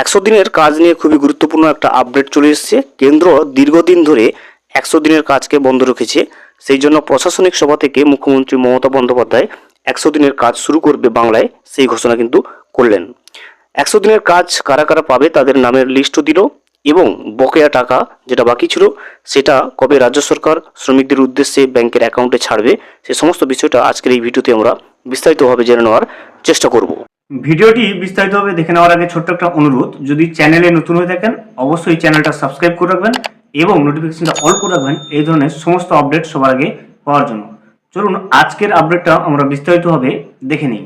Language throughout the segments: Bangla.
100 দিনের কাজ নিয়ে খুবই গুরুত্বপূর্ণ একটা আপডেট চলে এসেছে। কেন্দ্র দীর্ঘদিন ধরে 100 দিনের কাজকে বন্ধ রেখেছে। সেই জন্য প্রশাসনিক সভা থেকে মুখ্যমন্ত্রী মমতা বন্দ্যোপাধ্যায় 100 দিনের কাজ শুরু করবে বাংলায়, সেই ঘোষণা কিন্তু করলেন। 100 দিনের কাজ কারা কারা পাবে তাদের নামের লিস্টও দিল এবং বকেয়া টাকা যেটা বাকি ছিল সেটা কবে রাজ্য সরকার শ্রমিকদের উদ্দেশ্যে ব্যাংকের অ্যাকাউন্টে ছাড়বে, সে সমস্ত বিষয়টা আজকের এই ভিডিওতে আমরা বিস্তারিতভাবে জেনে নেওয়ার চেষ্টা করব। ভিডিওটি বিস্তারিতভাবে দেখে নেওয়ার আগে ছোট্ট একটা অনুরোধ, যদি চ্যানেলে নতুন হয়ে থাকেন অবশ্যই চ্যানেলটা সাবস্ক্রাইব করে রাখবেন এবং নোটিফিকেশনটা অল করে রাখবেন এই ধরনের সমস্ত আপডেট সবার আগে পাওয়ার জন্য। চলুন আজকের আপডেটটা আমরা বিস্তারিতভাবে দেখে নিই।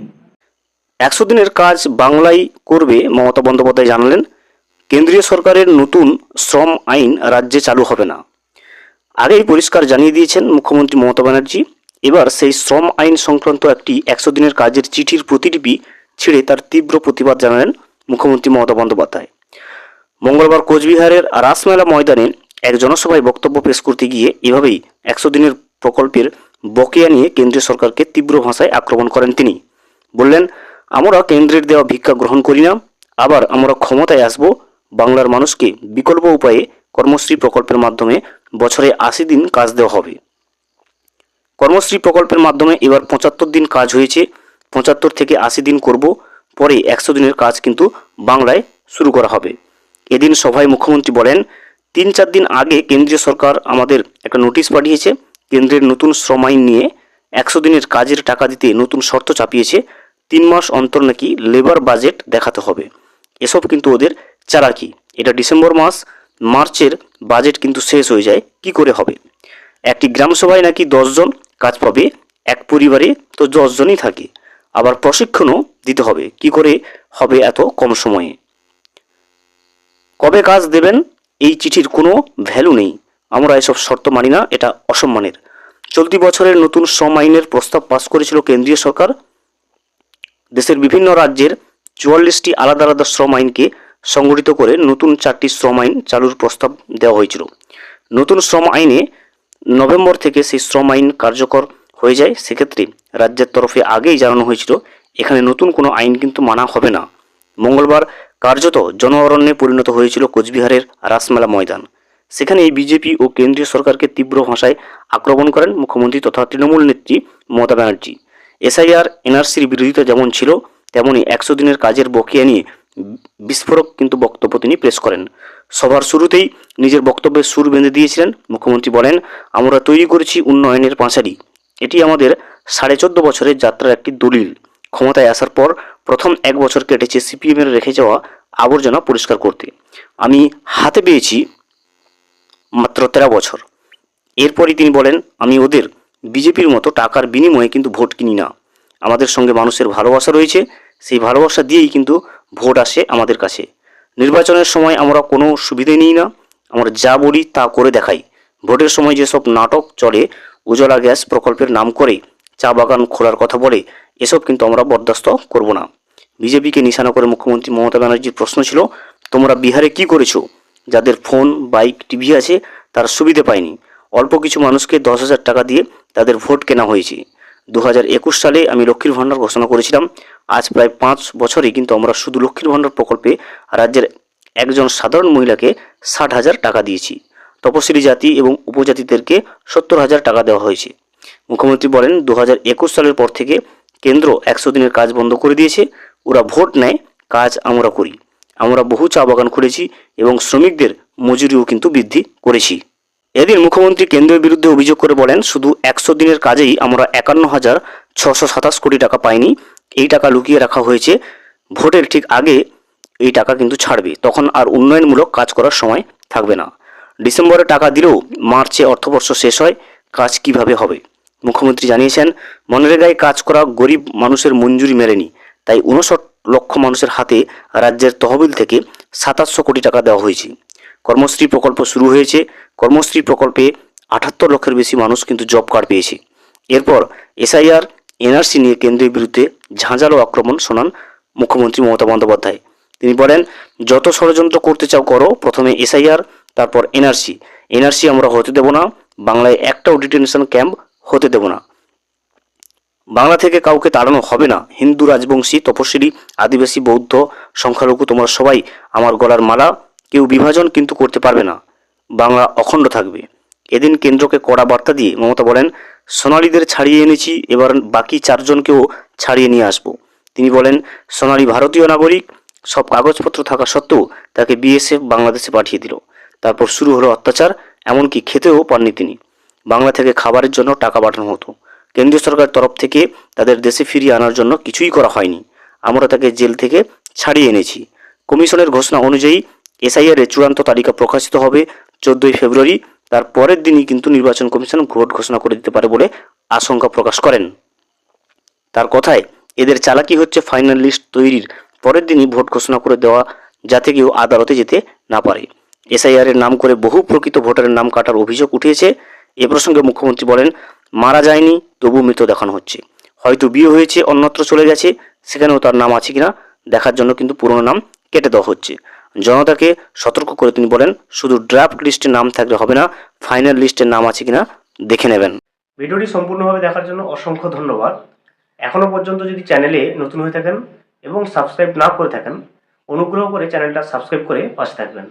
100 দিনের কাজ বাংলায় করবে মমতা বন্দ্যোপাধ্যায় জানালেন। কেন্দ্রীয় সরকারের নতুন শ্রম আইন রাজ্যে চালু হবে না, আগেই পরিষ্কার জানিয়ে দিয়েছেন মুখ্যমন্ত্রী মমতা ব্যানার্জি। এবার সেই শ্রম আইন সংক্রান্ত একটি 100 দিনের কাজের চিঠির প্রতিলিপি ছিঁড়ে তার তীব্র প্রতিবাদ জানালেন মুখ্যমন্ত্রী মমতা বন্দ্যোপাধ্যায়। মঙ্গলবার কোচবিহারের রাসমেলা ময়দানে এক জনসভায় বক্তব্য পেশ করতে গিয়ে এভাবেই 100 দিনের প্রকল্পের বকেয়া নিয়ে কেন্দ্রীয় সরকারকে তীব্র ভাষায় আক্রমণ করেন তিনি। বললেন, আমরা কেন্দ্রের দেওয়া ভিক্ষা গ্রহণ করি না, আবার আমরা ক্ষমতায় আসব বাংলার মানুষকে বিকল্প উপায়ে কর্মশ্রী প্রকল্পের মাধ্যমে বছরে 80 দিন কাজ দেওয়া হবে। কর্মশ্রী প্রকল্পের মাধ্যমে এবার 75 দিন কাজ হয়েছে, 75 থেকে 80 দিন করব, পরে 100 দিনের কাজ কিন্তু বাংলায় শুরু করা হবে। এদিন সভায় মুখ্যমন্ত্রী বলেন, 3-4 দিন আগে কেন্দ্রীয় সরকার আমাদের একটা নোটিশ পাঠিয়েছে। কেন্দ্রের নতুন শ্রম আইন নিয়ে 100 দিনের কাজের টাকা দিতে নতুন শর্ত চাপিয়েছে। 3 মাস অন্তর নাকি লেবার বাজেট দেখাতে হবে। এসব কিন্তু ওদের চালাকি। এটা ডিসেম্বর মাস, মার্চের বাজেট কিন্তু শেষ হয়ে যায়, কি করে হবে? একটি গ্রাম সভায় নাকি 10 জন কাজ পাবে, এক পরিবারে তো 10 জনই থাকে, আবার প্রশিক্ষণও দিতে হবে, কি করে হবে এত কম সময়ে? কবে কাজ দেবেন এই চিঠির কোনো ভ্যালু নেই, আমরা এসব শর্ত মানি না, এটা অসম্মানের। চলতি বছরের নতুন শ্রম আইনের প্রস্তাব পাশ করেছিল কেন্দ্রীয় সরকার। দেশের বিভিন্ন রাজ্যের 44টি আলাদা আলাদা শ্রম আইনকে সংগঠিত করে নতুন 4টি শ্রম আইন চালুর প্রস্তাব দেওয়া হয়েছিল। নতুন শ্রম আইনে নভেম্বর থেকে সেই শ্রম আইন কার্যকর হয়ে যায়। সেক্ষেত্রে রাজ্যের তরফে আগেই জানানো হয়েছিল এখানে নতুন কোনো আইন কিন্তু মানা হবে না। মঙ্গলবার কার্যত জন অরণ্যে পরিণত হয়েছিল কোচবিহারের রাসমেলা ময়দান। সেখানে এই বিজেপি ও কেন্দ্রীয় সরকারকে তীব্র ভাষায় আক্রমণ করেন মুখ্যমন্ত্রী তথা তৃণমূল নেত্রী মমতা ব্যানার্জি। এসআইআর এনআরসির বিরোধিতা যেমন ছিল, তেমনি 100 দিনের কাজের বকেয়া নিয়ে বিস্ফোরক কিন্তু বক্তব্য তিনি পেশ করেন। সভার শুরুতেই নিজের বক্তব্যের সুর বেঁধে দিয়েছিলেন মুখ্যমন্ত্রী। বলেন, আমরা তৈরি করেছি উন্নয়নের পাঁচালী, এটি আমাদের 14.5 বছরের যাত্রার একটি দলিল। ক্ষমতায় আসার পর প্রথম 1 বছর কেটেছে সিপিএমের রেখে যাওয়া আবর্জনা পরিষ্কার করতে। আমি হাতে পেয়েছি মাত্র 13 বছর। এরপরই তিনি বলেন, আমি ওদের বিজেপির মতো টাকার বিনিময়ে কিন্তু ভোট কিনি না, আমাদের সঙ্গে মানুষের ভালোবাসা রয়েছে, সেই ভালোবাসা দিয়েই কিন্তু ভোট আসে আমাদের কাছে। নির্বাচনের সময় আমরা কোনো সুবিধে নিই না, আমরা যা বলি তা করে দেখাই। ভোটের সময় যেসব নাটক চলে, উজ্জ্বলা গ্যাস প্রকল্পের নাম করে চা বাগান খোলার কথা বলে, এসব কিন্তু আমরা বরদাস্ত করব না। বিজেপিকে নিশানা করে মুখ্যমন্ত্রী মমতা ব্যানার্জির প্রশ্ন ছিল, তোমরা বিহারে কি করেছো? যাদের ফোন, বাইক, টিভি আছে তারা সুবিধে পায়নি। অল্প কিছু মানুষকে 10,000 টাকা দিয়ে তাদের ভোট কেনা হয়েছে। 2021 সালে আমি লক্ষ্মীর ভাণ্ডার ঘোষণা করেছিলাম। আজ প্রায় 5 বছরে কিন্তু আমরা শুধু লক্ষ্মীর ভাণ্ডার প্রকল্পে রাজ্যের একজন সাধারণ মহিলাকে 60,000 টাকা দিয়েছি। তপশিলি জাতি এবং উপজাতিদেরকে 70,000 টাকা দেওয়া হয়েছে। মুখ্যমন্ত্রী বলেন, 2021 সালের পর থেকে কেন্দ্র 100 দিনের কাজ বন্ধ করে দিয়েছে। ওরা ভোট নেয়, কাজ আমরা করি। আমরা বহু চা বাগান খুলেছি এবং শ্রমিকদের মজুরিও কিন্তু বৃদ্ধি করেছি। এদিন মুখ্যমন্ত্রী কেন্দ্রের বিরুদ্ধে অভিযোগ করে বলেন, শুধু 100 দিনের কাজেই আমরা 51,627 কোটি টাকা পাইনি। এই টাকা লুকিয়ে রাখা হয়েছে, ভোটের ঠিক আগে এই টাকা কিন্তু ছাড়বে, তখন আর উন্নয়নমূলক কাজ করার সময় থাকবে না। ডিসেম্বরে টাকা দিলেও মার্চে অর্থবর্ষ শেষ হয়, কাজ কিভাবে হবে? মুখ্যমন্ত্রী জানিয়েছেন, মনরেগায় কাজ করা গরিব মানুষের মঞ্জুরি মেলেনি, তাই 59 লক্ষ মানুষের হাতে রাজ্যের তহবিল থেকে 2700 কোটি টাকা দেওয়া হয়েছে। কর্মশ্রী প্রকল্প শুরু হয়েছে। কর্মশ্রী প্রকল্পে 78 লক্ষের বেশি মানুষ কিন্তু জব কার্ড পেয়েছে। এরপর এসআইআর এনআরসি নিয়ে কেন্দ্রের বিরুদ্ধে ঝাঁঝালো আক্রমণ শোনান মুখ্যমন্ত্রী মমতা বন্দ্যোপাধ্যায়। তিনি বলেন, যত ষড়যন্ত্র করতে চাও করো, প্রথমে এসআইআর, তারপর এনআরসি। এনআরসি আমরা হতে দেব না, বাংলায় একটাও ডিটেনশন ক্যাম্প হতে দেব না। বাংলা থেকে কাউকে তাড়ানো হবে না। হিন্দু, রাজবংশী, তপশিলি, আদিবাসী, বৌদ্ধ, সংখ্যালঘু, তোমরা সবাই আমার গলার মালা। কেউ বিভাজন কিন্তু করতে পারবে না। বাংলা অখণ্ড থাকবে। এদিন কেন্দ্রকে কড়া বার্তা দিয়ে মমতা বলেন, সোনালীদের ছাড়িয়ে এনেছি, এবার বাকি 4জনকেও ছাড়িয়ে নিয়ে আসবো। তিনি বলেন, সোনালী ভারতীয় নাগরিক, সব কাগজপত্র থাকা সত্ত্বেও তাকে বিএসএফ বাংলাদেশে পাঠিয়ে দিল। তারপর শুরু হলো অত্যাচার, এমনকি খেতেও পাননি তিনি। বাংলা থেকে খাবারের জন্য টাকা পাঠানো হতো। কেন্দ্রীয় সরকারের তরফ থেকে তাদের দেশে ফিরিয়ে আনার জন্য কিছুই করা হয়নি। আমরা তাকে জেল থেকে ছাড়িয়ে এনেছি। কমিশনের ঘোষণা অনুযায়ী এসআইআর এর চূড়ান্ত তালিকা প্রকাশিত হবে 14ই ফেব্রুয়ারি। তার পরের দিনই কিন্তু নির্বাচন কমিশন ভোট ঘোষণা করে দিতে পারে বলে আশঙ্কা প্রকাশ করেন। তার কথায়, এদের চালাকি হচ্ছে ফাইনাল লিস্ট তৈরির পরের দিনই ভোট ঘোষণা করে দেওয়া, যাতে কেউ আদালতে যেতে না পারে। এসআইআর এর নাম করে বহু প্রকৃত ভোটারের নাম কাটার অভিযোগ উঠেছে। এ প্রসঙ্গে মুখ্যমন্ত্রী বলেন, মারা যায়নি, তবু মৃত দেখানো হচ্ছে। হয়তো বিয়ে হয়েছে, অন্যত্র চলে গেছে, সেখানেও তার নাম আছে কিনা দেখার জন্য কিন্তু পুরনো নাম কেটে দেওয়া হচ্ছে। জনতাকে সতর্ক করে তিনি বলেন, শুধু ড্রাফট লিস্টে নাম থাকলে হবে না, ফাইনাল লিস্টের নাম আছে কিনা দেখে নেবেন। ভিডিওটি সম্পূর্ণভাবে দেখার জন্য অসংখ্য ধন্যবাদ। এখনো পর্যন্ত যদি চ্যানেলে নতুন হয়ে থাকেন এবং সাবস্ক্রাইব না করে থাকেন, অনুগ্রহ করে চ্যানেলটা সাবস্ক্রাইব করে পাশে থাকবেন।